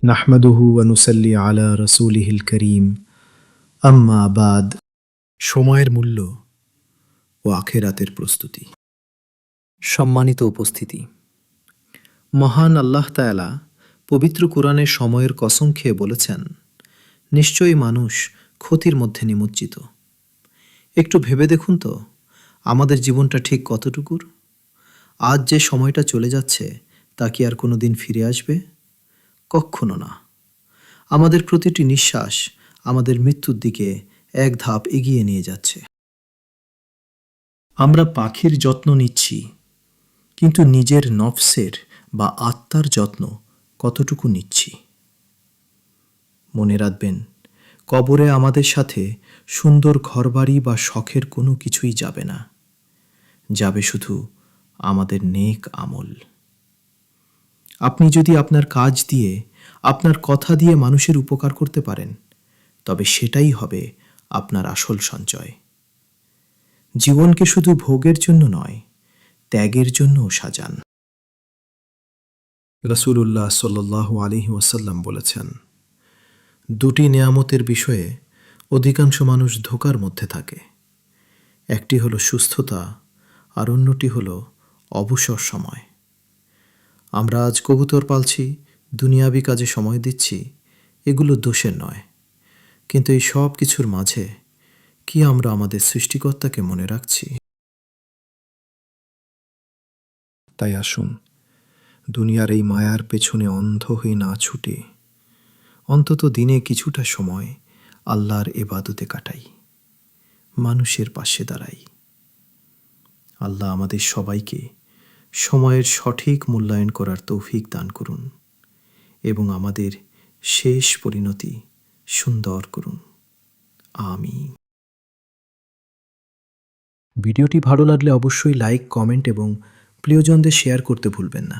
নাহমাদুহু ওয়া নুসাল্লি আলা রাসূলিহিল কারীম আম্মা বাদ। সময়ের মূল্য ও আখিরাতের প্রস্তুতি। সম্মানিত উপস্থিতি, মহান আল্লাহ তাআলা পবিত্র কুরআনে সময়ের কসম খেয়ে বলেছেন, নিশ্চয়ই মানুষ ক্ষতির মধ্যে নিমজ্জিত। একটু ভেবে দেখুন তো, আমাদের জীবনটা ঠিক কতটুকুর? আজ যে সময়টা চলে যাচ্ছে তা কি আর কোনো দিন ফিরে আসবে? কক্ষনো না। আমাদের প্রতিটি নিঃশ্বাস আমাদের মৃত্যুর দিকে এক ধাপ এগিয়ে নিয়ে যাচ্ছে। আমরা পাখির যত্ন নিচ্ছি, কিন্তু নিজের নফসের বা আত্মার যত্ন কতটুকু নিচ্ছি? মনে রাখবেন, কবরে আমাদের সাথে সুন্দর ঘরবাড়ি বা শখের কোনো কিছুই যাবে না। যাবে শুধু আমাদের নেক আমল। আপনি যদি আপনার কাজ দিয়ে, আপনার কথা দিয়ে মানুষের উপকার করতে পারেন, তবে সেটাই হবে আপনার আসল সঞ্চয়। জীবনকে শুধু ভোগের জন্য নয়, ত্যাগের জন্যও সাজান। রাসূলুল্লাহ সাল্লাল্লাহু আলাইহি ওয়াসাল্লাম বলেছেন, দুটি নেয়ামতের বিষয়ে অধিকাংশ মানুষ ধোঁকার মধ্যে থাকে। একটি হলো সুস্থতা, আর অন্যটি হলো অবসর সময়। আমরা আজ কবুতর পালছি, দুনিয়াবি কাজে সময় দিচ্ছি, এগুলো দোষের নয়। কিন্তু এই সব কিছুর মাঝে কি আমরা আমাদের সৃষ্টিকর্তাকে মনে রাখছি? তাই আসুন, দুনিয়ার এই মায়ার পেছনে অন্ধ হয়ে না ছুটে অন্তত দিনে কিছুটা সময় আল্লাহর ইবাদতে কাটাই, মানুষের পাশে দাঁড়াই। আল্লাহ আমাদের সবাইকে সময়ের সঠিক মূল্যায়ন করার তৌফিক দান করুন এবং আমাদের শেষ পরিণতি সুন্দর করুন। আমিন। ভিডিওটি ভালো লাগলে অবশ্যই লাইক, কমেন্ট এবং প্রিয়জনদের শেয়ার করতে ভুলবেন না।